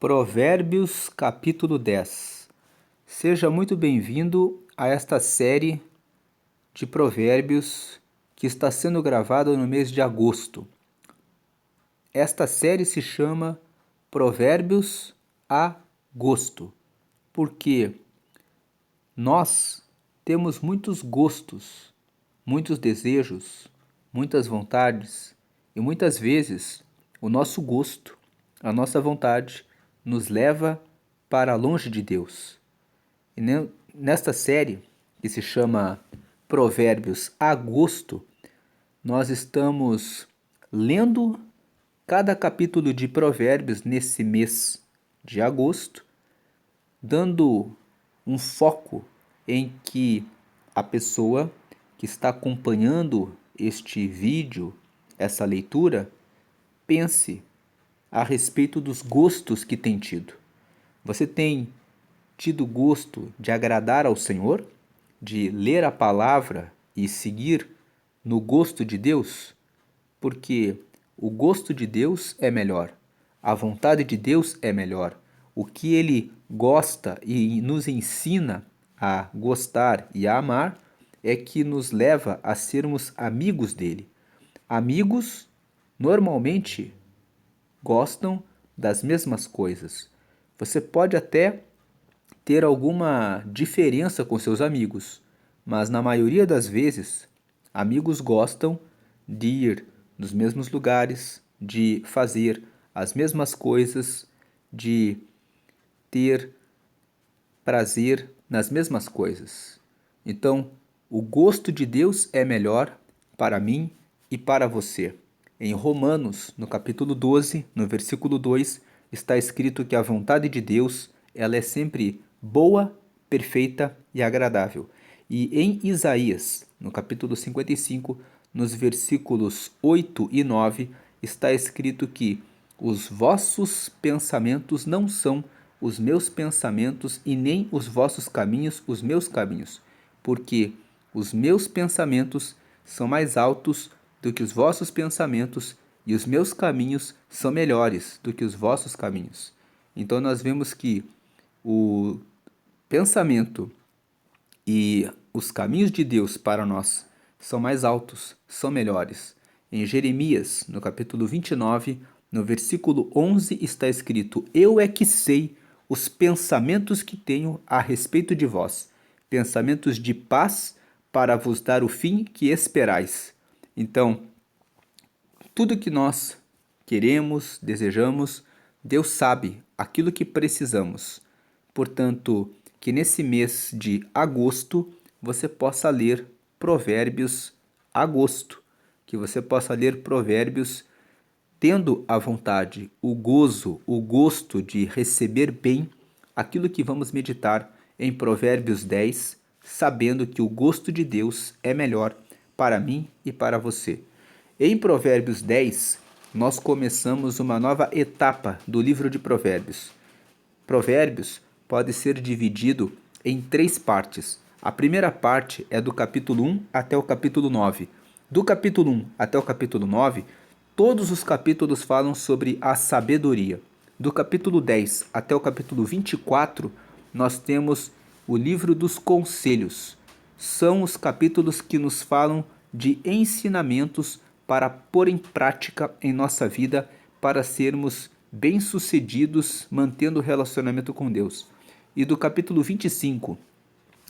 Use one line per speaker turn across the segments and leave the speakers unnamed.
Provérbios capítulo 10. Seja muito bem-vindo a esta série de provérbios que está sendo gravada no mês de agosto. Esta série se chama Provérbios a Gosto, porque nós temos muitos gostos, muitos desejos, muitas vontades e muitas vezes o nosso gosto, a nossa vontade nos leva para longe de Deus. E nesta série, que se chama Provérbios a Gosto, nós estamos lendo cada capítulo de Provérbios nesse mês de agosto, dando um foco em que a pessoa que está acompanhando este vídeo, essa leitura, pense a respeito dos gostos que tem tido. Você tem tido gosto de agradar ao Senhor, de ler a palavra e seguir no gosto de Deus? Porque o gosto de Deus é melhor, a vontade de Deus é melhor. O que Ele gosta e nos ensina a gostar e a amar é que nos leva a sermos amigos dele. Amigos normalmente gostam das mesmas coisas. Você pode até ter alguma diferença com seus amigos, mas na maioria das vezes, amigos gostam de ir nos mesmos lugares, de fazer as mesmas coisas, de ter prazer nas mesmas coisas. Então, o gosto de Deus é melhor para mim e para você. Em Romanos, no capítulo 12, no versículo 2, está escrito que a vontade de Deus, ela é sempre boa, perfeita e agradável. E em Isaías, no capítulo 55, nos versículos 8 e 9, está escrito que os vossos pensamentos não são os meus pensamentos e nem os vossos caminhos os meus caminhos, porque os meus pensamentos são mais altos do que os vossos pensamentos e os meus caminhos são melhores do que os vossos caminhos. Então nós vemos que o pensamento e os caminhos de Deus para nós são mais altos, são melhores. Em Jeremias, no capítulo 29, no versículo 11, está escrito: Eu é que sei os pensamentos que tenho a respeito de vós, pensamentos de paz para vos dar o fim que esperais. Então, tudo que nós queremos, desejamos, Deus sabe aquilo que precisamos. Portanto, que nesse mês de agosto você possa ler Provérbios a gosto, que você possa ler Provérbios tendo a vontade, o gozo, o gosto de receber bem aquilo que vamos meditar em Provérbios 10, sabendo que o gosto de Deus é melhor para mim e para você. Em Provérbios 10, nós começamos uma nova etapa do livro de Provérbios. Provérbios pode ser dividido em 3 partes. A primeira parte é do capítulo 1 até o capítulo 9. Do capítulo 1 até o capítulo 9, todos os capítulos falam sobre a sabedoria. Do capítulo 10 até o capítulo 24, nós temos o livro dos conselhos. São os capítulos que nos falam de ensinamentos para pôr em prática em nossa vida, para sermos bem-sucedidos mantendo o relacionamento com Deus. E do capítulo 25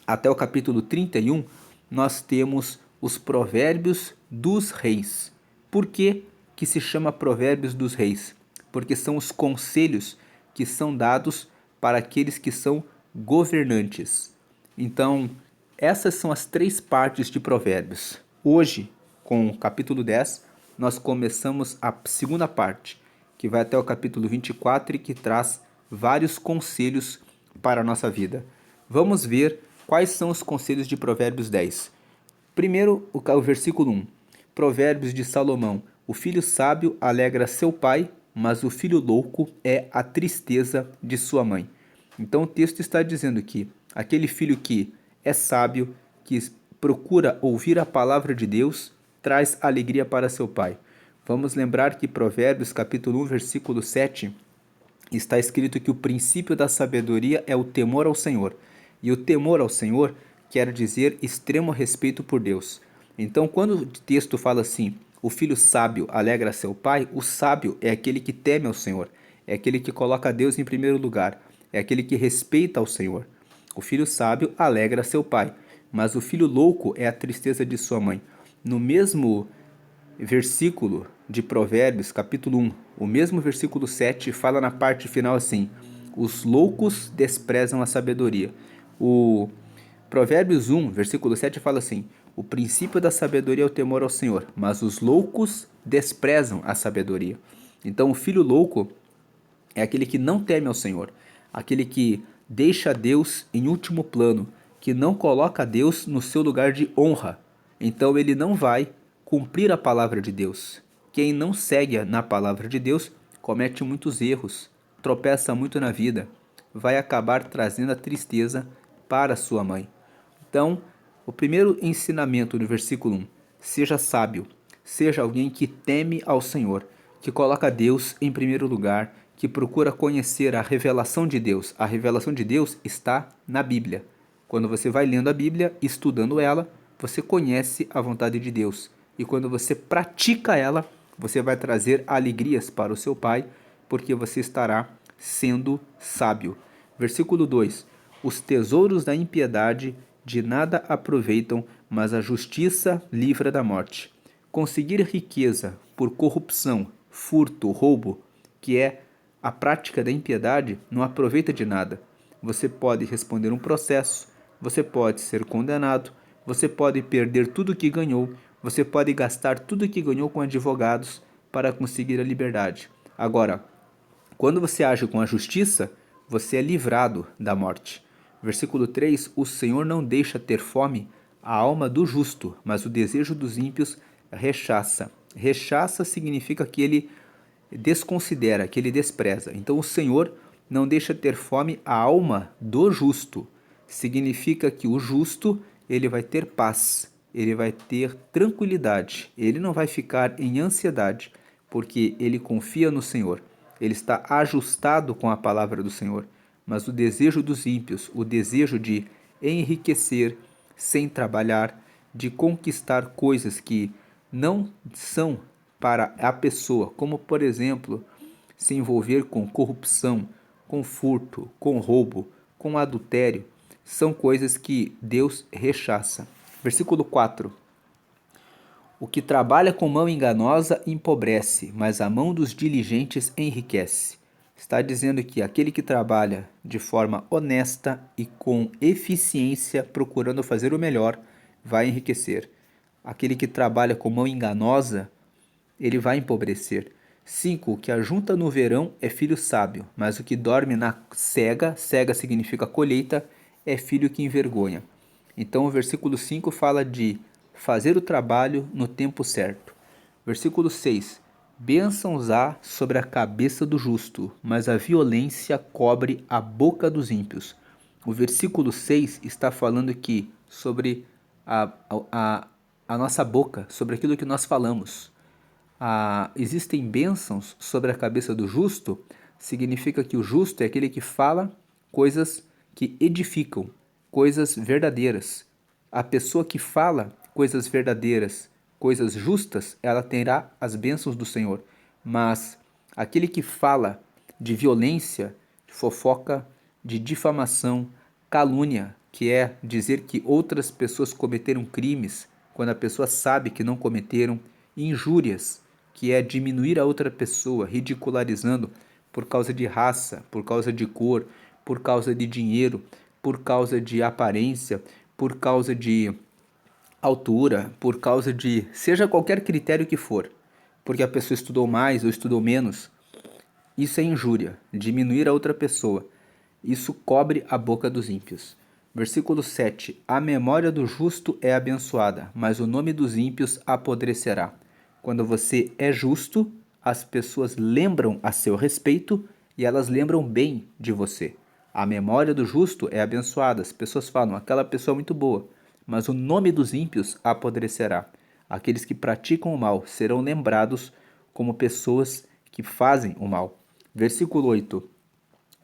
até o capítulo 31, nós temos os provérbios dos reis. Por que se chama provérbios dos reis? Porque são os conselhos que são dados para aqueles que são governantes. Então, essas são as 3 partes de provérbios. Hoje, com o capítulo 10, nós começamos a segunda parte, que vai até o capítulo 24 e que traz vários conselhos para a nossa vida. Vamos ver quais são os conselhos de Provérbios 10. Primeiro, o versículo 1. Provérbios de Salomão. O filho sábio alegra seu pai, mas o filho louco é a tristeza de sua mãe. Então o texto está dizendo que aquele filho que é sábio, que procura ouvir a palavra de Deus, traz alegria para seu pai. Vamos lembrar que Provérbios capítulo 1, versículo 7 está escrito que o princípio da sabedoria é o temor ao Senhor. E o temor ao Senhor quer dizer extremo respeito por Deus. Então, quando o texto fala assim, o filho sábio alegra seu pai, o sábio é aquele que teme ao Senhor, é aquele que coloca Deus em primeiro lugar, é aquele que respeita ao Senhor. O filho sábio alegra seu pai, mas o filho louco é a tristeza de sua mãe. No mesmo versículo de Provérbios, capítulo 1, o mesmo versículo 7 fala na parte final assim: os loucos desprezam a sabedoria. O Provérbios 1, versículo 7 fala assim: o princípio da sabedoria é o temor ao Senhor, mas os loucos desprezam a sabedoria. Então, o filho louco é aquele que não teme ao Senhor, aquele que deixa Deus em último plano, que não coloca Deus no seu lugar de honra. Então, ele não vai cumprir a palavra de Deus. Quem não segue na palavra de Deus comete muitos erros, tropeça muito na vida, vai acabar trazendo a tristeza para sua mãe. Então, o primeiro ensinamento no versículo 1: seja sábio, seja alguém que teme ao Senhor, que coloca Deus em primeiro lugar, que procura conhecer a revelação de Deus. A revelação de Deus está na Bíblia. Quando você vai lendo a Bíblia, estudando ela, você conhece a vontade de Deus. E quando você pratica ela, você vai trazer alegrias para o seu Pai, porque você estará sendo sábio. Versículo 2: os tesouros da impiedade de nada aproveitam, mas a justiça livra da morte. Conseguir riqueza por corrupção, furto, roubo, que é a prática da impiedade, não aproveita de nada. Você pode responder um processo, você pode ser condenado, você pode perder tudo que ganhou, você pode gastar tudo que ganhou com advogados para conseguir a liberdade. Agora, quando você age com a justiça, você é livrado da morte. Versículo 3: o Senhor não deixa ter fome a alma do justo, mas o desejo dos ímpios rechaça. Rechaça significa que ele desconsidera, que ele despreza. Então o Senhor não deixa ter fome a alma do justo. Significa que o justo, ele vai ter paz, ele vai ter tranquilidade, ele não vai ficar em ansiedade, porque ele confia no Senhor. Ele está ajustado com a palavra do Senhor. Mas o desejo dos ímpios, o desejo de enriquecer sem trabalhar, de conquistar coisas que não são para a pessoa, como por exemplo, se envolver com corrupção, com furto, com roubo, com adultério, são coisas que Deus rechaça. Versículo 4: o que trabalha com mão enganosa empobrece, mas a mão dos diligentes enriquece. Está dizendo que aquele que trabalha de forma honesta e com eficiência, procurando fazer o melhor, vai enriquecer. Aquele que trabalha com mão enganosa, ele vai empobrecer. 5. O que ajunta no verão é filho sábio, mas o que dorme na cega, cega significa colheita, é filho que envergonha. Então o versículo 5 fala de fazer o trabalho no tempo certo. Versículo 6: bênçãos há sobre a cabeça do justo, mas a violência cobre a boca dos ímpios. O versículo 6 está falando que sobre a nossa boca, sobre aquilo que nós falamos. Existem bênçãos sobre a cabeça do justo, significa que o justo é aquele que fala coisas que edificam, coisas verdadeiras. A pessoa que fala coisas verdadeiras, coisas justas, ela terá as bênçãos do Senhor. Mas aquele que fala de violência, de fofoca, de difamação, calúnia, que é dizer que outras pessoas cometeram crimes quando a pessoa sabe que não cometeram, injúrias, que é diminuir a outra pessoa, ridicularizando por causa de raça, por causa de cor, por causa de dinheiro, por causa de aparência, por causa de altura, por causa de seja qualquer critério que for, porque a pessoa estudou mais ou estudou menos. Isso é injúria, diminuir a outra pessoa. Isso cobre a boca dos ímpios. Versículo 7: a memória do justo é abençoada, mas o nome dos ímpios apodrecerá. Quando você é justo, as pessoas lembram a seu respeito e elas lembram bem de você. A memória do justo é abençoada. As pessoas falam, aquela pessoa é muito boa, mas o nome dos ímpios apodrecerá. Aqueles que praticam o mal serão lembrados como pessoas que fazem o mal. Versículo 8: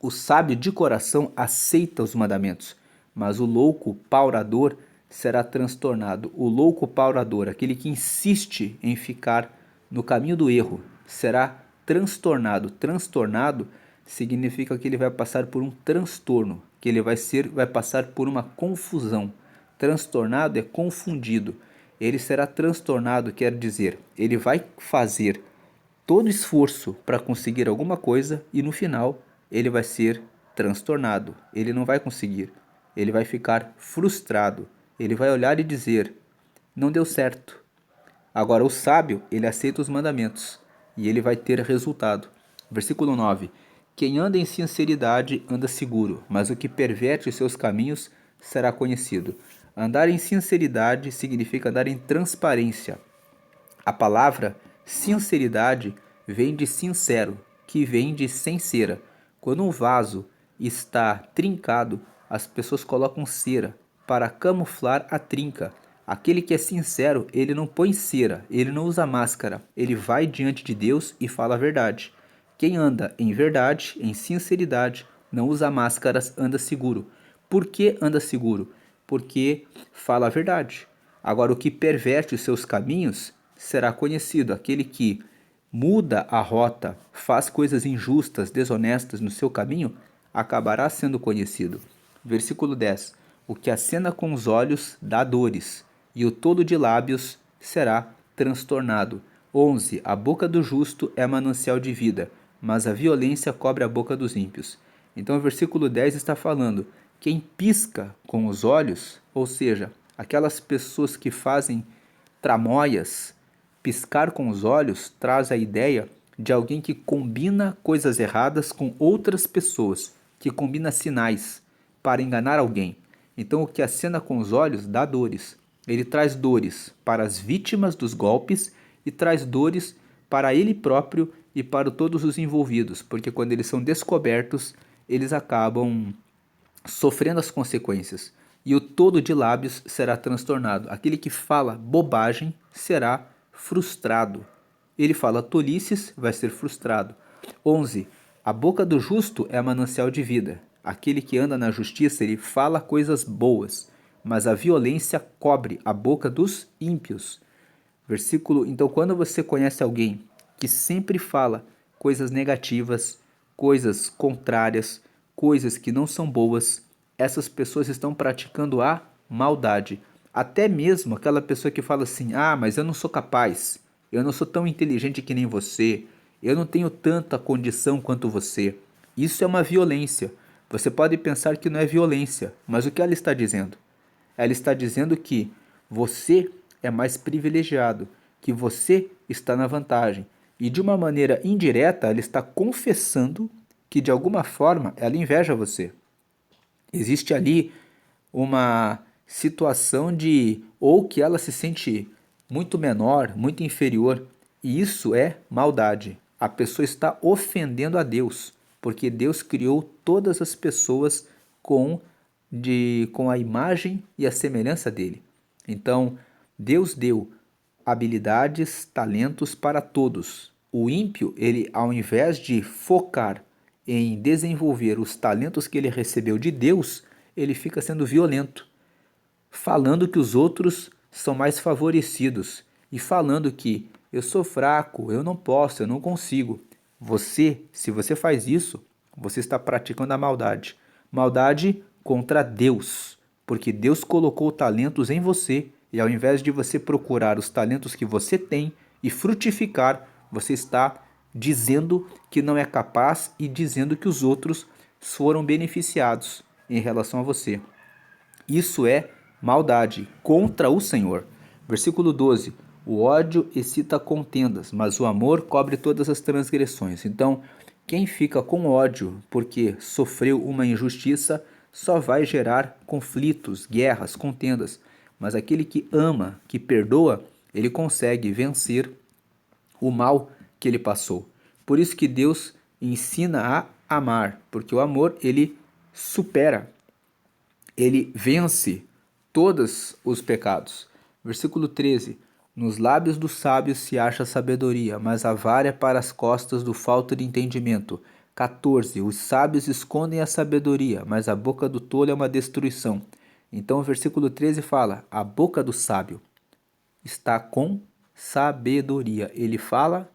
O sábio de coração aceita os mandamentos, mas o louco paurador será transtornado. O louco paurador, aquele que insiste em ficar no caminho do erro, será transtornado. Transtornado significa que ele vai passar por um transtorno, que ele vai passar por uma confusão. Transtornado é confundido. Ele será transtornado, quer dizer, ele vai fazer todo esforço para conseguir alguma coisa e no final ele vai ser transtornado. Ele não vai conseguir. Ele vai ficar frustrado. Ele vai olhar e dizer: não deu certo. Agora o sábio, ele aceita os mandamentos e ele vai ter resultado. Versículo 9. Quem anda em sinceridade anda seguro, mas o que perverte os seus caminhos será conhecido. Andar em sinceridade significa andar em transparência. A palavra sinceridade vem de sincero, que vem de sincera. Quando um vaso está trincado, as pessoas colocam cera para camuflar a trinca. Aquele que é sincero, ele não põe cera, ele não usa máscara, ele vai diante de Deus e fala a verdade. Quem anda em verdade, em sinceridade, não usa máscaras, anda seguro. Por que anda seguro? Porque fala a verdade. Agora, o que perverte os seus caminhos será conhecido. Aquele que muda a rota, faz coisas injustas, desonestas no seu caminho, acabará sendo conhecido. Versículo 10. O que acena com os olhos dá dores, e o tolo de lábios será transtornado. 11. A boca do justo é manancial de vida, mas a violência cobre a boca dos ímpios. Então o versículo 10 está falando: quem pisca com os olhos, ou seja, aquelas pessoas que fazem tramóias, piscar com os olhos traz a ideia de alguém que combina coisas erradas com outras pessoas, que combina sinais para enganar alguém. Então o que acena com os olhos dá dores. Ele traz dores para as vítimas dos golpes e traz dores para ele próprio e para todos os envolvidos, porque quando eles são descobertos, eles acabam sofrendo as consequências. E o todo de lábios será transtornado. Aquele que fala bobagem será frustrado. Ele fala tolices, vai ser frustrado. 11. A boca do justo é a manancial de vida. Aquele que anda na justiça, ele fala coisas boas, mas a violência cobre a boca dos ímpios. Então, quando você conhece alguém que sempre fala coisas negativas, coisas contrárias, coisas que não são boas, essas pessoas estão praticando a maldade. Até mesmo aquela pessoa que fala assim: ah, mas eu não sou capaz, eu não sou tão inteligente que nem você, eu não tenho tanta condição quanto você. Isso é uma violência. Você pode pensar que não é violência, mas o que ela está dizendo? Ela está dizendo que você é mais privilegiado, que você está na vantagem. E de uma maneira indireta, ela está confessando que de alguma forma ela inveja você. Existe ali uma situação de ou que ela se sente muito menor, muito inferior, e isso é maldade. A pessoa está ofendendo a Deus, porque Deus criou todas as pessoas com a imagem e a semelhança dele. Então, Deus deu habilidades, talentos para todos. O ímpio, ele ao invés de focar em desenvolver os talentos que ele recebeu de Deus, ele fica sendo violento, falando que os outros são mais favorecidos e falando que eu sou fraco, eu não posso, eu não consigo. Se você faz isso, você está praticando a maldade. Maldade contra Deus, porque Deus colocou talentos em você e ao invés de você procurar os talentos que você tem e frutificar, você está dizendo que não é capaz e dizendo que os outros foram beneficiados em relação a você. Isso é maldade contra o Senhor. Versículo 12. O ódio excita contendas, mas o amor cobre todas as transgressões. Então, quem fica com ódio porque sofreu uma injustiça só vai gerar conflitos, guerras, contendas. Mas aquele que ama, que perdoa, ele consegue vencer o mal que ele passou. Por isso que Deus ensina a amar, porque o amor ele supera, ele vence todos os pecados. Versículo 13. Nos lábios dos sábios se acha sabedoria, mas a vara é para as costas do falto de entendimento. 14. Os sábios escondem a sabedoria, mas a boca do tolo é uma destruição. Então o versículo 13 fala: a boca do sábio está com sabedoria. Ele fala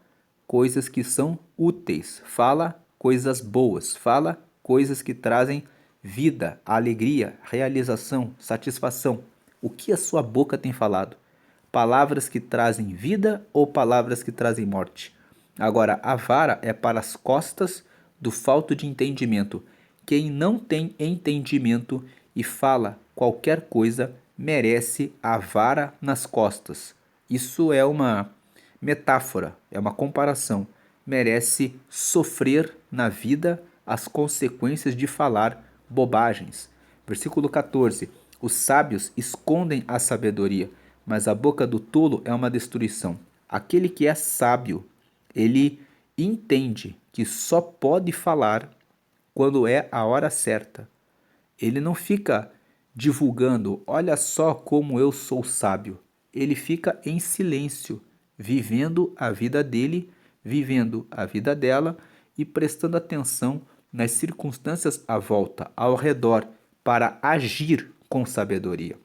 coisas que são úteis, fala coisas boas, fala coisas que trazem vida, alegria, realização, satisfação. O que a sua boca tem falado? Palavras que trazem vida ou palavras que trazem morte? Agora, a vara é para as costas do falto de entendimento. Quem não tem entendimento e fala qualquer coisa merece a vara nas costas. Isso é uma metáfora, é uma comparação. Merece sofrer na vida as consequências de falar bobagens. Versículo 14. Os sábios escondem a sabedoria, mas a boca do tolo é uma destruição. Aquele que é sábio, ele entende que só pode falar quando é a hora certa. Ele não fica divulgando, olha só como eu sou sábio. Ele fica em silêncio, vivendo a vida dele, vivendo a vida dela e prestando atenção nas circunstâncias à volta, ao redor, para agir com sabedoria.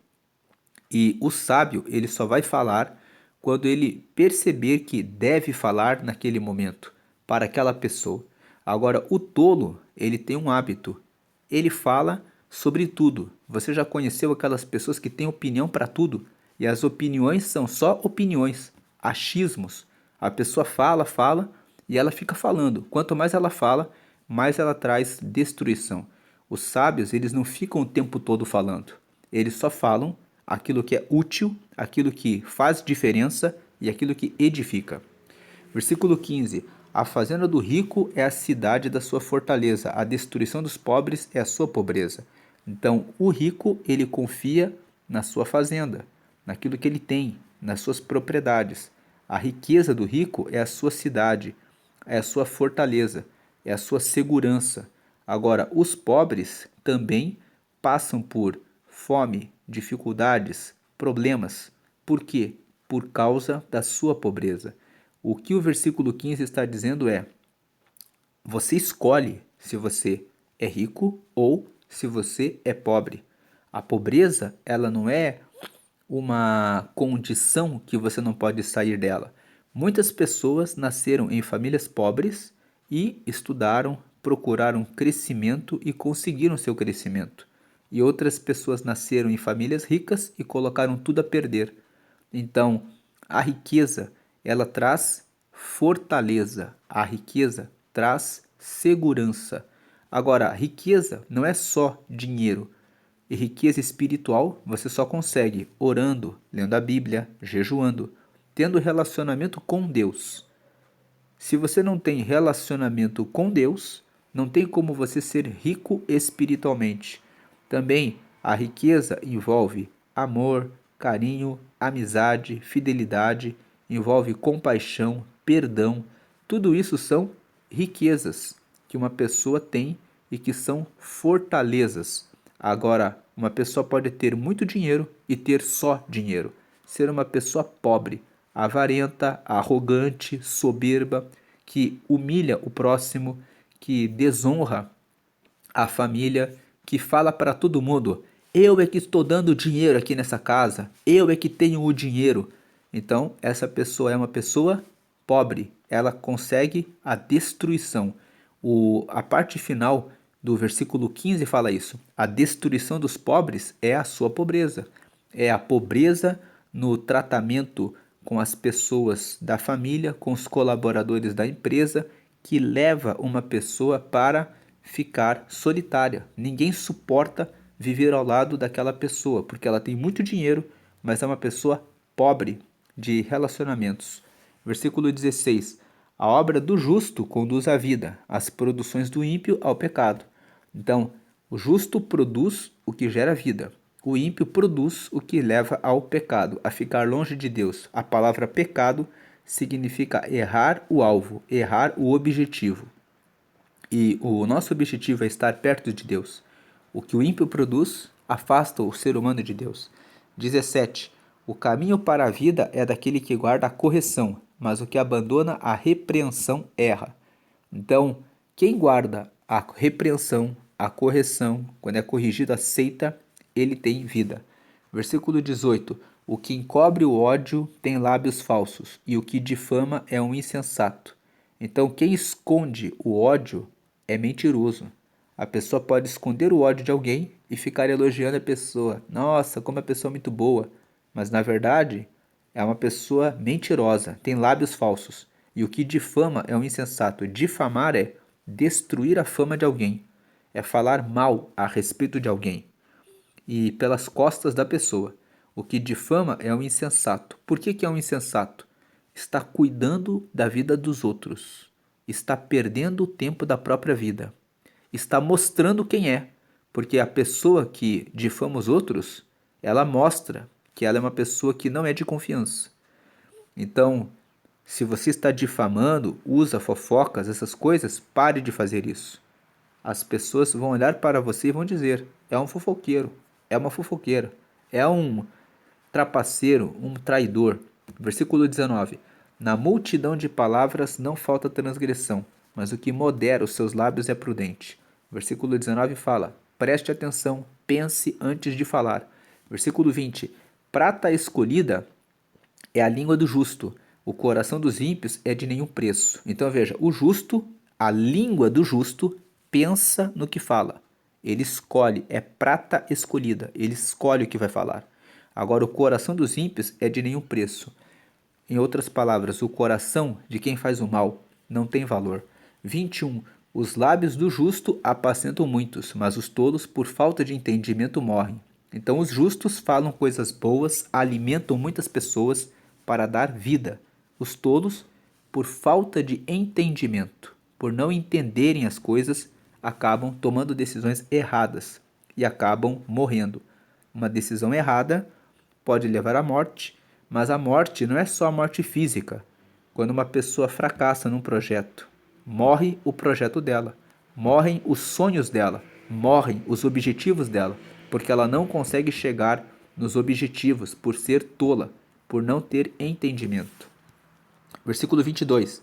E o sábio, ele só vai falar quando ele perceber que deve falar naquele momento, para aquela pessoa. Agora, o tolo, ele tem um hábito. Ele fala sobre tudo. Você já conheceu aquelas pessoas que têm opinião para tudo? E as opiniões são só opiniões, achismos. A pessoa fala, fala e ela fica falando. Quanto mais ela fala, mais ela traz destruição. Os sábios, eles não ficam o tempo todo falando. Eles só falam aquilo que é útil, aquilo que faz diferença e aquilo que edifica. Versículo 15. A fazenda do rico é a cidade da sua fortaleza, a destruição dos pobres é a sua pobreza. Então, o rico, ele confia na sua fazenda, naquilo que ele tem, nas suas propriedades. A riqueza do rico é a sua cidade, é a sua fortaleza, é a sua segurança. Agora, os pobres também passam por fome, dificuldades, problemas. Por quê? Por causa da sua pobreza. O que o versículo 15 está dizendo é: você escolhe se você é rico ou se você é pobre. A pobreza, ela não é uma condição que você não pode sair dela. Muitas pessoas nasceram em famílias pobres e estudaram, procuraram crescimento e conseguiram seu crescimento. E outras pessoas nasceram em famílias ricas e colocaram tudo a perder. Então, a riqueza, ela traz fortaleza, a riqueza traz segurança. Agora, a riqueza não é só dinheiro. E riqueza espiritual você só consegue orando, lendo a Bíblia, jejuando, tendo relacionamento com Deus. Se você não tem relacionamento com Deus, não tem como você ser rico espiritualmente. Também a riqueza envolve amor, carinho, amizade, fidelidade, envolve compaixão, perdão. Tudo isso são riquezas que uma pessoa tem e que são fortalezas. Agora, uma pessoa pode ter muito dinheiro e ter só dinheiro. Ser uma pessoa pobre, avarenta, arrogante, soberba, que humilha o próximo, que desonra a família, que fala para todo mundo: eu é que estou dando dinheiro aqui nessa casa, eu é que tenho o dinheiro. Então, essa pessoa é uma pessoa pobre, ela consegue a destruição. A parte final do versículo 15 fala isso. A destruição dos pobres é a sua pobreza. É a pobreza no tratamento com as pessoas da família, com os colaboradores da empresa, que leva uma pessoa para ficar solitária. Ninguém suporta viver ao lado daquela pessoa, porque ela tem muito dinheiro, mas é uma pessoa pobre de relacionamentos. Versículo 16. A obra do justo conduz à vida, as produções do ímpio ao pecado. Então, o justo produz o que gera vida. O ímpio produz o que leva ao pecado, a ficar longe de Deus. A palavra pecado significa errar o alvo, errar o objetivo. E o nosso objetivo é estar perto de Deus. O que o ímpio produz afasta o ser humano de Deus. 17. O caminho para a vida é daquele que guarda a correção, mas o que abandona a repreensão erra. Então, Quem guarda a repreensão, a correção, quando é corrigido, aceita, ele tem vida. Versículo 18. O que encobre o ódio tem lábios falsos, e o que difama é um insensato. Então, quem esconde o ódio é mentiroso. A pessoa pode esconder o ódio de alguém e ficar elogiando a pessoa. Nossa, como a pessoa é muito boa. Mas, na verdade, é uma pessoa mentirosa, tem lábios falsos. E o que difama é um insensato. Difamar é destruir a fama de alguém, é falar mal a respeito de alguém e pelas costas da pessoa. O que difama é um insensato. Por que é um insensato? Está cuidando da vida dos outros, está perdendo o tempo da própria vida, está mostrando quem é, porque a pessoa que difama os outros, ela mostra que ela é uma pessoa que não é de confiança. Então, se você está difamando, usa fofocas, essas coisas, pare de fazer isso. As pessoas vão olhar para você e vão dizer: é um fofoqueiro, é uma fofoqueira, é um trapaceiro, um traidor. Versículo 19: na multidão de palavras não falta transgressão, mas o que modera os seus lábios é prudente. Versículo 19 fala: preste atenção, pense antes de falar. Versículo 20: prata escolhida é a língua do justo, o coração dos ímpios é de nenhum preço. Então veja, o justo, a língua do justo, pensa no que fala. Ele escolhe, é prata escolhida, ele escolhe o que vai falar. Agora, o coração dos ímpios é de nenhum preço. Em outras palavras, o coração de quem faz o mal não tem valor. 21. Os lábios do justo apacentam muitos, mas os tolos, por falta de entendimento, morrem. Então, os justos falam coisas boas, alimentam muitas pessoas para dar vida. Os tolos, por falta de entendimento, por não entenderem as coisas, acabam tomando decisões erradas e acabam morrendo. Uma decisão errada pode levar à morte, mas a morte não é só a morte física. Quando uma pessoa fracassa num projeto, morre o projeto dela, morrem os sonhos dela, morrem os objetivos dela, porque ela não consegue chegar nos objetivos por ser tola, por não ter entendimento. Versículo 22.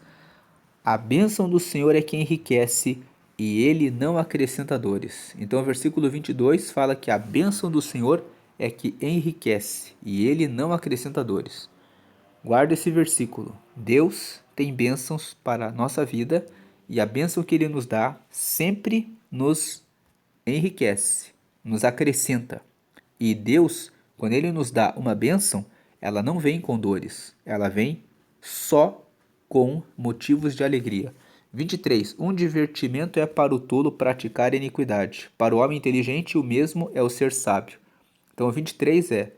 A bênção do Senhor é que enriquece e ele não acrescenta dores. Então, o versículo 22 fala que a bênção do Senhor é que enriquece e ele não acrescenta dores. Guarda esse versículo. Deus tem bênçãos para a nossa vida e a bênção que ele nos dá sempre nos enriquece, nos acrescenta. E Deus, quando ele nos dá uma bênção, ela não vem com dores, ela vem só com motivos de alegria. 23. Um divertimento é para o tolo praticar iniquidade. Para o homem inteligente, o mesmo é o ser sábio. Então, 23 é: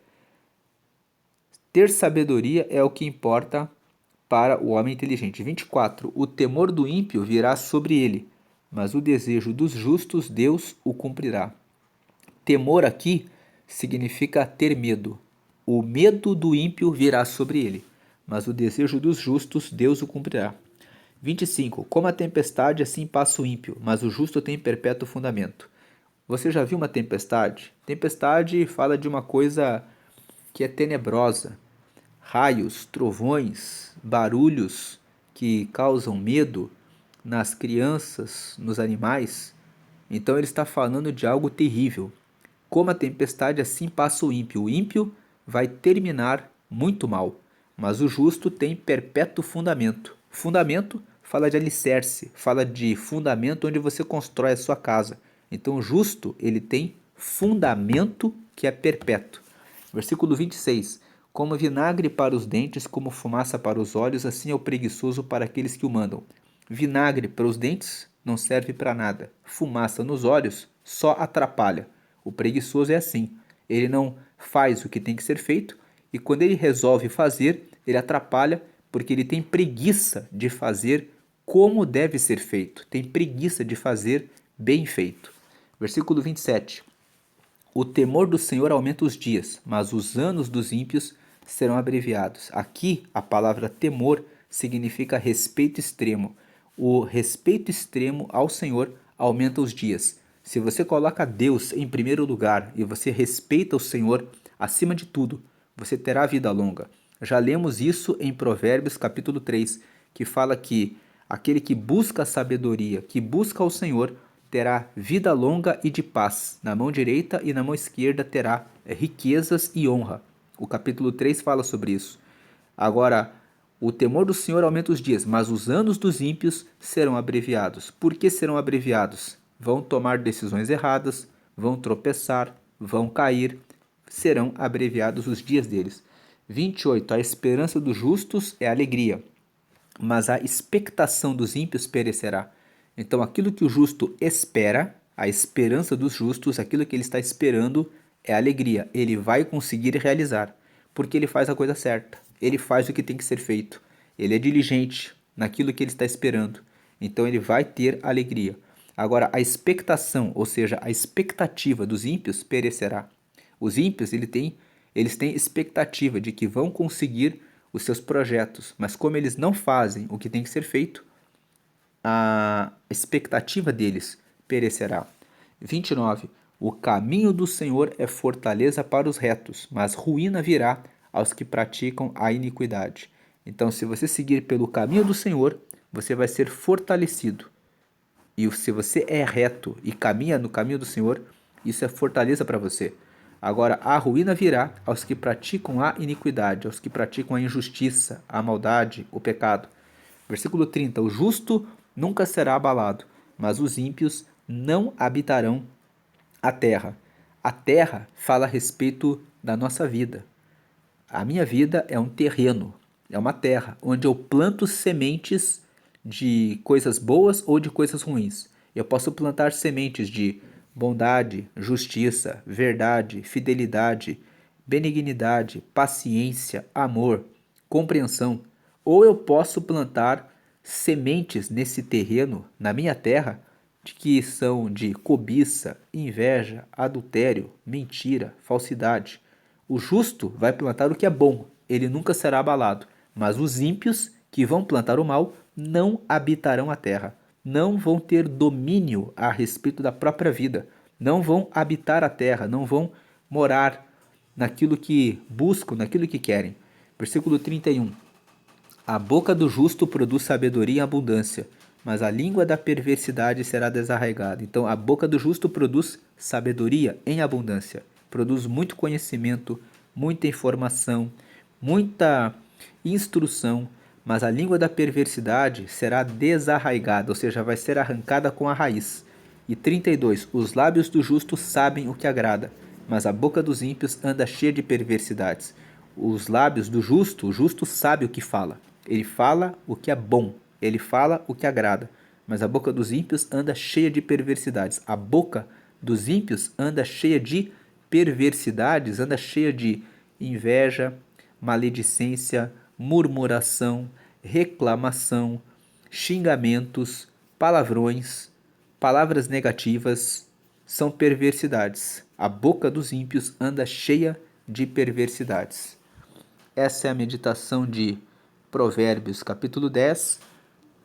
ter sabedoria é o que importa para o homem inteligente. 24. O temor do ímpio virá sobre ele, mas o desejo dos justos Deus o cumprirá. Temor aqui significa ter medo. O medo do ímpio virá sobre ele, mas o desejo dos justos Deus o cumprirá. 25. Como a tempestade, assim passa o ímpio, mas o justo tem perpétuo fundamento. Você já viu uma tempestade? Tempestade fala de uma coisa que é tenebrosa. Raios, trovões, barulhos que causam medo nas crianças, nos animais. Então ele está falando de algo terrível. Como a tempestade, assim passa o ímpio. O ímpio vai terminar muito mal, mas o justo tem perpétuo fundamento. Fundamento fala de alicerce, fala de fundamento onde você constrói a sua casa. Então o justo, ele tem fundamento que é perpétuo. Versículo 26. Como vinagre para os dentes, como fumaça para os olhos, assim é o preguiçoso para aqueles que o mandam. Vinagre para os dentes não serve para nada. Fumaça nos olhos só atrapalha. O preguiçoso é assim. Ele não faz o que tem que ser feito e quando ele resolve fazer, ele atrapalha porque ele tem preguiça de fazer como deve ser feito. Tem preguiça de fazer bem feito. Versículo 27. O temor do Senhor aumenta os dias, mas os anos dos ímpios serão abreviados. Aqui, a palavra temor significa respeito extremo. O respeito extremo ao Senhor aumenta os dias. Se você coloca Deus em primeiro lugar e você respeita o Senhor acima de tudo, você terá vida longa. Já lemos isso em Provérbios capítulo 3, que fala que Aquele que busca a sabedoria, que busca o Senhor, terá vida longa e de paz. Na mão direita e na mão esquerda terá riquezas e honra. O capítulo 3 fala sobre isso. Agora, o temor do Senhor aumenta os dias, mas os anos dos ímpios serão abreviados. Por que serão abreviados? Vão tomar decisões erradas, vão tropeçar, vão cair, serão abreviados os dias deles. 28. A esperança dos justos é alegria, mas a expectação dos ímpios perecerá. Então, aquilo que o justo espera, a esperança dos justos, aquilo que ele está esperando é alegria. Ele vai conseguir realizar, porque ele faz a coisa certa. Ele faz o que tem que ser feito. Ele é diligente naquilo que ele está esperando. Então, ele vai ter alegria. Agora, a expectação, ou seja, a expectativa dos ímpios perecerá. Os ímpios, eles têm expectativa de que vão conseguir os seus projetos, mas como eles não fazem o que tem que ser feito, a expectativa deles perecerá. 29. O caminho do Senhor é fortaleza para os retos, mas ruína virá aos que praticam a iniquidade. Então, se você seguir pelo caminho do Senhor, você vai ser fortalecido. E se você é reto e caminha no caminho do Senhor, isso é fortaleza para você. Agora, a ruína virá aos que praticam a iniquidade, aos que praticam a injustiça, a maldade, o pecado. Versículo 30. O justo nunca será abalado, mas os ímpios não habitarão a terra. A terra fala a respeito da nossa vida. A minha vida é um terreno, é uma terra, onde eu planto sementes de coisas boas ou de coisas ruins. Eu posso plantar sementes de bondade, justiça, verdade, fidelidade, benignidade, paciência, amor, compreensão. Ou eu posso plantar sementes nesse terreno, na minha terra, que são de cobiça, inveja, adultério, mentira, falsidade. O justo vai plantar o que é bom, ele nunca será abalado, mas os ímpios que vão plantar o mal não habitarão a terra, não vão ter domínio a respeito da própria vida, não vão habitar a terra, não vão morar naquilo que buscam, naquilo que querem. Versículo 31. A boca do justo produz sabedoria e abundância, mas a língua da perversidade será desarraigada. Então, a boca do justo produz sabedoria em abundância, produz muito conhecimento, muita informação, muita instrução, mas a língua da perversidade será desarraigada, ou seja, vai ser arrancada com a raiz. E 32. Os lábios do justo sabem o que agrada, mas a boca dos ímpios anda cheia de perversidades. Os lábios do justo, o justo sabe o que fala. Ele fala o que é bom, ele fala o que agrada, mas a boca dos ímpios anda cheia de perversidades. A boca dos ímpios anda cheia de perversidades, anda cheia de inveja, maledicência, murmuração, reclamação, xingamentos, palavrões, palavras negativas, são perversidades. A boca dos ímpios anda cheia de perversidades. Essa é a meditação de Provérbios, capítulo 10.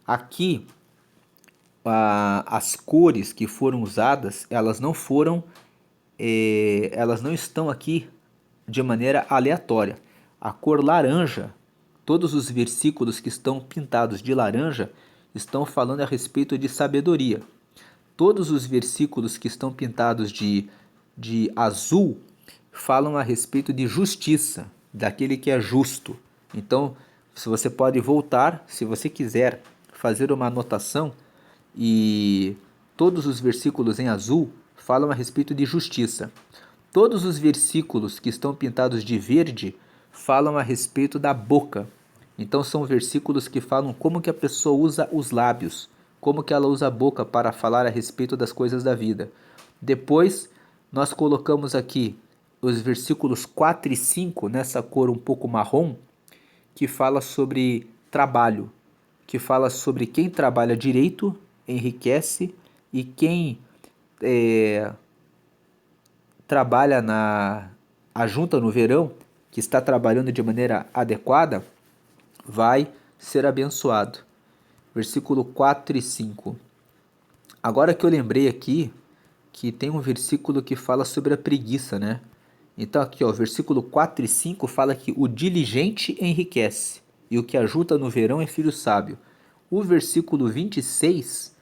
Aqui, as cores que foram usadas, elas não estão aqui de maneira aleatória. A cor laranja, todos os versículos que estão pintados de laranja estão falando a respeito de sabedoria. Todos os versículos que estão pintados de azul falam a respeito de justiça, daquele que é justo. Então, se você pode voltar, se você quiser fazer uma anotação, e todos os versículos em azul falam a respeito de justiça. Todos os versículos que estão pintados de verde falam a respeito da boca. Então são versículos que falam como que a pessoa usa os lábios, como que ela usa a boca para falar a respeito das coisas da vida. Depois nós colocamos aqui os versículos 4 e 5 nessa cor um pouco marrom, que fala sobre trabalho, que fala sobre quem trabalha direito enriquece e quem trabalha ajunta no verão, que está trabalhando de maneira adequada, vai ser abençoado. Versículo 4 e 5. Agora que eu lembrei aqui que tem um versículo que fala sobre a preguiça, né? Então aqui, ó, versículo 4 e 5 fala que o diligente enriquece e o que ajunta no verão é filho sábio. O versículo 26,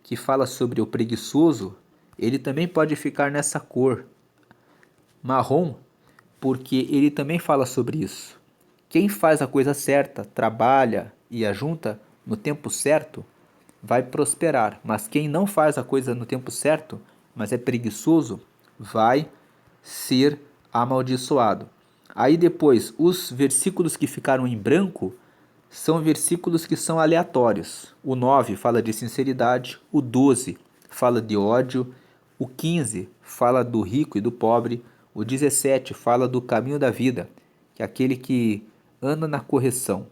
que fala sobre o preguiçoso, ele também pode ficar nessa cor marrom, porque ele também fala sobre isso. Quem faz a coisa certa, trabalha e ajunta no tempo certo, vai prosperar. Mas quem não faz a coisa no tempo certo, mas é preguiçoso, vai ser amaldiçoado. Aí depois, os versículos que ficaram em branco são versículos que são aleatórios. O 9 fala de sinceridade, o 12 fala de ódio, o 15 fala do rico e do pobre, o 17 fala do caminho da vida, que é aquele que anda na correção.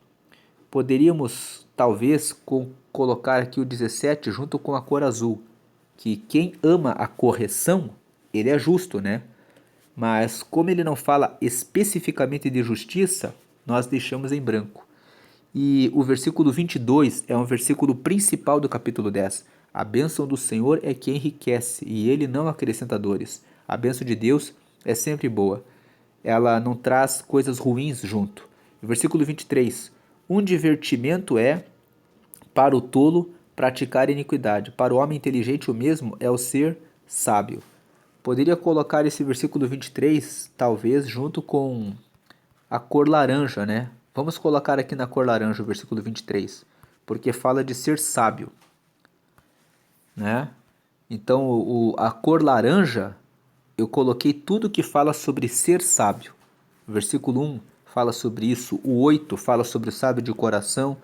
Poderíamos talvez colocar aqui o 17 junto com a cor azul, que quem ama a correção, ele é justo, né? Mas como ele não fala especificamente de justiça, nós deixamos em branco. E o versículo 22 é um versículo principal do capítulo 10. A bênção do Senhor é que enriquece e ele não acrescenta dores. A bênção de Deus é sempre boa. Ela não traz coisas ruins junto. O versículo 23. Um divertimento é, para o tolo, praticar iniquidade. Para o homem inteligente, o mesmo é o ser sábio. Poderia colocar esse versículo 23, talvez, junto com a cor laranja, né? Vamos colocar aqui na cor laranja o versículo 23, porque fala de ser sábio, né? Então, a cor laranja, eu coloquei tudo que fala sobre ser sábio. O versículo 1 fala sobre isso, o 8 fala sobre o sábio de coração,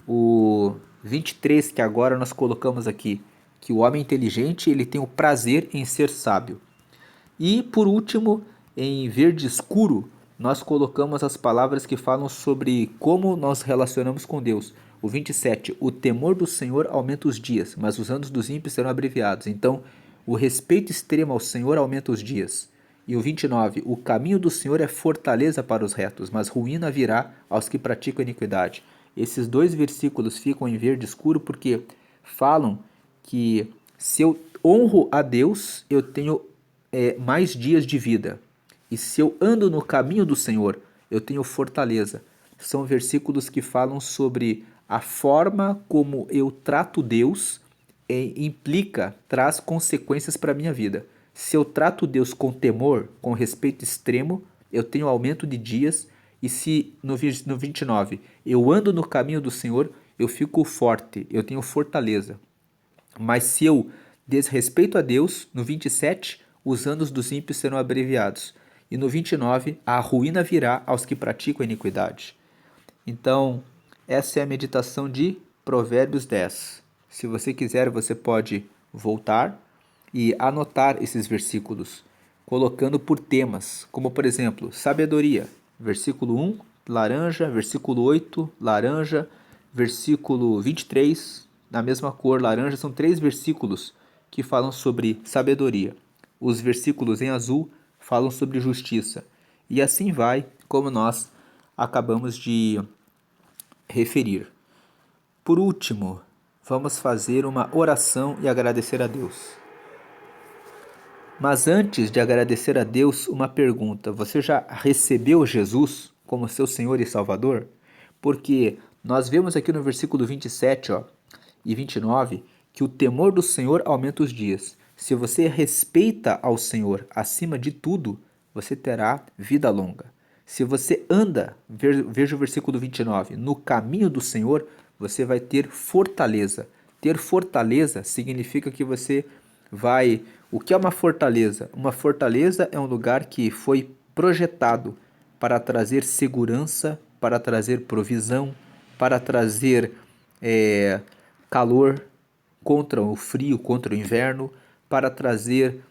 o 23 que agora nós colocamos aqui, que o homem inteligente ele tem o prazer em ser sábio. E por último, em verde escuro, nós colocamos as palavras que falam sobre como nós relacionamos com Deus. O 27, o temor do Senhor aumenta os dias, mas os anos dos ímpios serão abreviados. Então, o respeito extremo ao Senhor aumenta os dias. E o 29, o caminho do Senhor é fortaleza para os retos, mas ruína virá aos que praticam iniquidade. Esses dois versículos ficam em verde escuro porque falam que se eu honro a Deus, eu tenho mais dias de vida. E se eu ando no caminho do Senhor, eu tenho fortaleza. São versículos que falam sobre a forma como eu trato Deus traz consequências para a minha vida. Se eu trato Deus com temor, com respeito extremo, eu tenho aumento de dias. E se no 29 eu ando no caminho do Senhor, eu fico forte, eu tenho fortaleza. Mas se eu desrespeito a Deus, no 27, os anos dos ímpios serão abreviados. E no 29, a ruína virá aos que praticam a iniquidade. Então, essa é a meditação de Provérbios 10. Se você quiser, você pode voltar e anotar esses versículos, colocando por temas, como por exemplo, sabedoria, versículo 1, laranja, versículo 8, laranja, versículo 23, na mesma cor, laranja, são 3 versículos que falam sobre sabedoria. Os versículos em azul falam sobre justiça. E assim vai, como nós acabamos de referir. Por último, vamos fazer uma oração e agradecer a Deus. Mas antes de agradecer a Deus, uma pergunta: você já recebeu Jesus como seu Senhor e Salvador? Porque nós vemos aqui no versículo 27 e 29 que o temor do Senhor aumenta os dias. Se você respeita ao Senhor acima de tudo, você terá vida longa. Se você anda, veja o versículo 29, no caminho do Senhor, você vai ter fortaleza. Ter fortaleza significa que você vai... O que é uma fortaleza? Uma fortaleza é um lugar que foi projetado para trazer segurança, para trazer provisão, para trazer calor contra o frio, contra o inverno, para trazer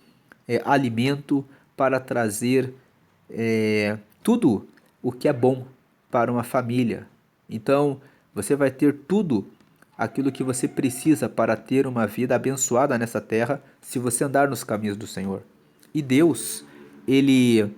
alimento, para trazer tudo o que é bom para uma família. Então, você vai ter tudo aquilo que você precisa para ter uma vida abençoada nessa terra, se você andar nos caminhos do Senhor. E Deus, Ele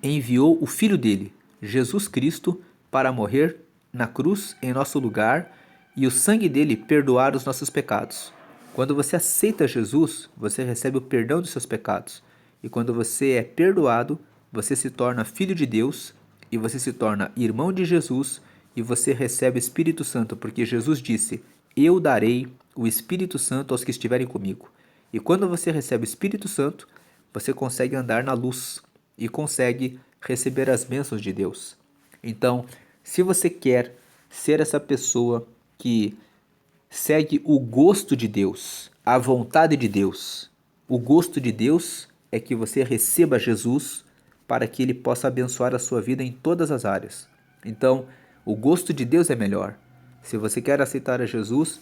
enviou o Filho dele, Jesus Cristo, para morrer na cruz em nosso lugar e o sangue dele perdoar os nossos pecados. Quando você aceita Jesus, você recebe o perdão dos seus pecados. E quando você é perdoado, você se torna filho de Deus e você se torna irmão de Jesus e você recebe o Espírito Santo, porque Jesus disse: eu darei o Espírito Santo aos que estiverem comigo. E quando você recebe o Espírito Santo, você consegue andar na luz e consegue receber as bênçãos de Deus. Então, se você quer ser essa pessoa que segue o gosto de Deus, a vontade de Deus, o gosto de Deus é que você receba Jesus para que ele possa abençoar a sua vida em todas as áreas. Então, o gosto de Deus é melhor. Se você quer aceitar a Jesus,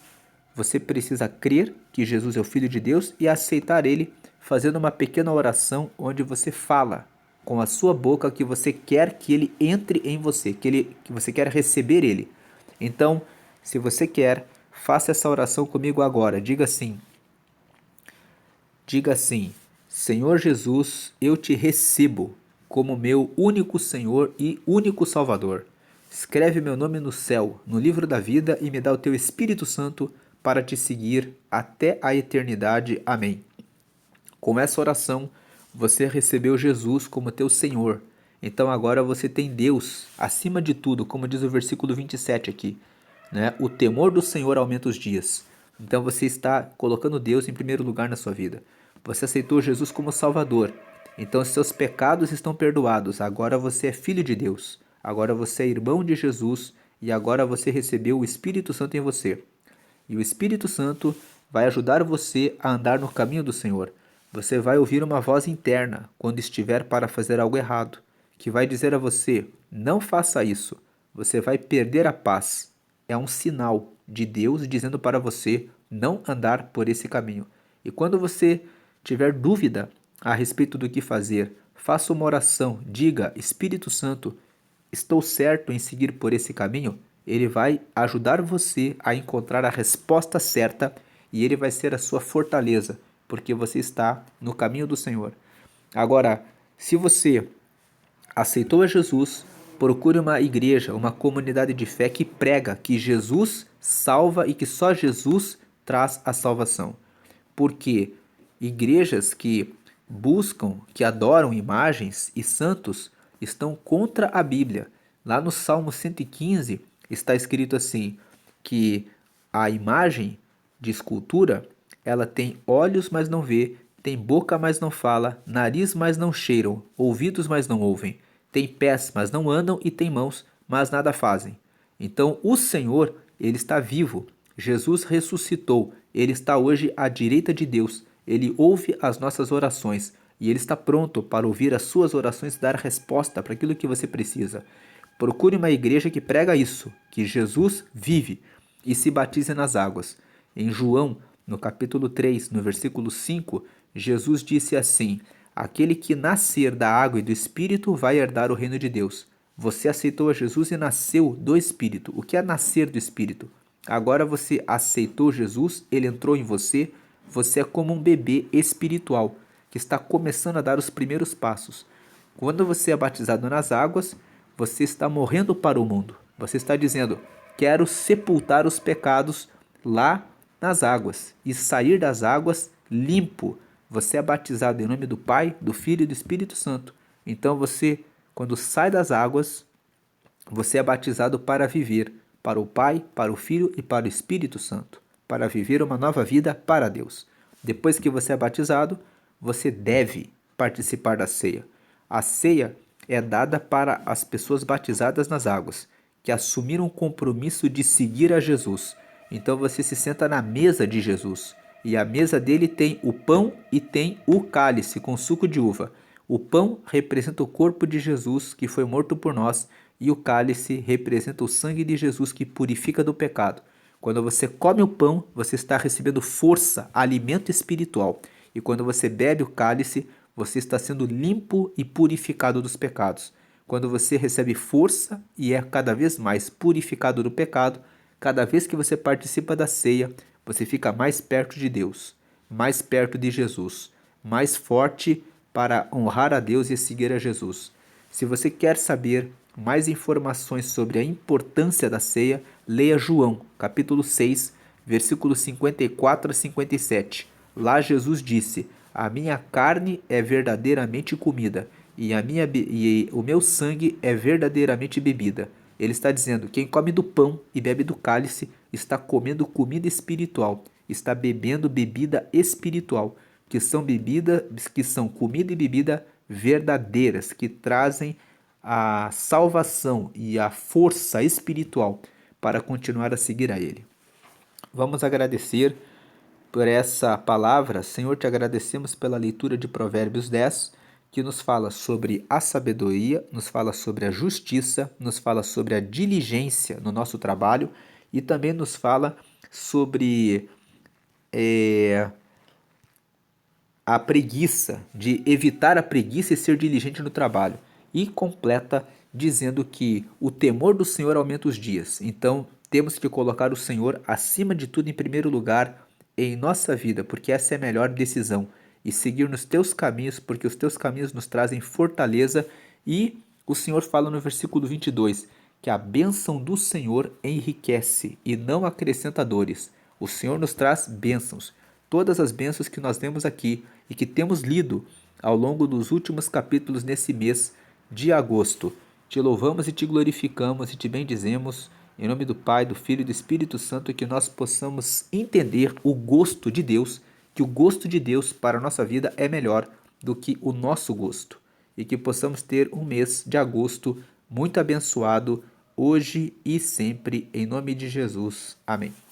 você precisa crer que Jesus é o Filho de Deus e aceitar ele fazendo uma pequena oração onde você fala com a sua boca que você quer que ele entre em você, que você quer receber ele. Então, se você quer, faça essa oração comigo agora. Diga assim: Senhor Jesus, eu te recebo como meu único Senhor e único Salvador. Escreve meu nome no céu, no livro da vida, e me dá o teu Espírito Santo para te seguir até a eternidade. Amém. Com essa oração, você recebeu Jesus como teu Senhor. Então agora você tem Deus acima de tudo, como diz o versículo 27 aqui, né? O temor do Senhor aumenta os dias. Então você está colocando Deus em primeiro lugar na sua vida. Você aceitou Jesus como Salvador. Então seus pecados estão perdoados. Agora você é filho de Deus. Agora você é irmão de Jesus e agora você recebeu o Espírito Santo em você. E o Espírito Santo vai ajudar você a andar no caminho do Senhor. Você vai ouvir uma voz interna quando estiver para fazer algo errado, que vai dizer a você: não faça isso, você vai perder a paz. É um sinal de Deus dizendo para você não andar por esse caminho. E quando você tiver dúvida a respeito do que fazer, faça uma oração, diga: Espírito Santo, estou certo em seguir por esse caminho? Ele vai ajudar você a encontrar a resposta certa e ele vai ser a sua fortaleza, porque você está no caminho do Senhor. Agora, se você aceitou a Jesus, procure uma igreja, uma comunidade de fé que prega que Jesus salva e que só Jesus traz a salvação. Porque igrejas que buscam, que adoram imagens e santos estão contra a Bíblia. Lá no Salmo 115 está escrito assim, que a imagem de escultura, ela tem olhos, mas não vê, tem boca, mas não fala, nariz, mas não cheiram, ouvidos, mas não ouvem, tem pés, mas não andam, e tem mãos, mas nada fazem. Então o Senhor, ele está vivo. Jesus ressuscitou. Ele está hoje à direita de Deus. Ele ouve as nossas orações e ele está pronto para ouvir as suas orações e dar resposta para aquilo que você precisa. Procure uma igreja que prega isso, que Jesus vive, e se batize nas águas. Em João, no capítulo 3, no versículo 5, Jesus disse assim: aquele que nascer da água e do Espírito vai herdar o reino de Deus. Você aceitou a Jesus e nasceu do Espírito. O que é nascer do Espírito? Agora você aceitou Jesus, ele entrou em você, você é como um bebê espiritual que está começando a dar os primeiros passos. Quando você é batizado nas águas, você está morrendo para o mundo. Você está dizendo: quero sepultar os pecados lá nas águas e sair das águas limpo. Você é batizado em nome do Pai, do Filho e do Espírito Santo. Então você, quando sai das águas, você é batizado para viver para o Pai, para o Filho e para o Espírito Santo, para viver uma nova vida para Deus. Depois que você é batizado, você deve participar da ceia. A ceia é dada para as pessoas batizadas nas águas, que assumiram o compromisso de seguir a Jesus. Então você se senta na mesa de Jesus, e a mesa dele tem o pão e tem o cálice com suco de uva. O pão representa o corpo de Jesus que foi morto por nós, e o cálice representa o sangue de Jesus que purifica do pecado. Quando você come o pão, você está recebendo força, alimento espiritual. E quando você bebe o cálice, você está sendo limpo e purificado dos pecados. Quando você recebe força e é cada vez mais purificado do pecado, cada vez que você participa da ceia, você fica mais perto de Deus, mais perto de Jesus, mais forte para honrar a Deus e seguir a Jesus. Se você quer saber mais informações sobre a importância da ceia, leia João, capítulo 6, versículos 54 a 57. Lá Jesus disse: a minha carne é verdadeiramente comida, e o meu sangue é verdadeiramente bebida. Ele está dizendo: quem come do pão e bebe do cálice está comendo comida espiritual, está bebendo bebida espiritual, que são comida e bebida verdadeiras, que trazem a salvação e a força espiritual para continuar a seguir a Ele. Vamos agradecer por essa palavra. Senhor, te agradecemos pela leitura de Provérbios 10, que nos fala sobre a sabedoria, nos fala sobre a justiça, nos fala sobre a diligência no nosso trabalho e também nos fala sobre a preguiça, de evitar a preguiça e ser diligente no trabalho. E completa dizendo que o temor do Senhor aumenta os dias. Então, temos que colocar o Senhor acima de tudo em primeiro lugar em nossa vida, porque essa é a melhor decisão. E seguir nos teus caminhos, porque os teus caminhos nos trazem fortaleza. E o Senhor fala no versículo 22 que a bênção do Senhor enriquece e não acrescenta dores. O Senhor nos traz bênçãos. Todas as bênçãos que nós vemos aqui e que temos lido ao longo dos últimos capítulos nesse mês de agosto. Te louvamos e te glorificamos e te bendizemos, em nome do Pai, do Filho e do Espírito Santo, que nós possamos entender o gosto de Deus, que o gosto de Deus para a nossa vida é melhor do que o nosso gosto. E que possamos ter um mês de agosto muito abençoado, hoje e sempre, em nome de Jesus. Amém.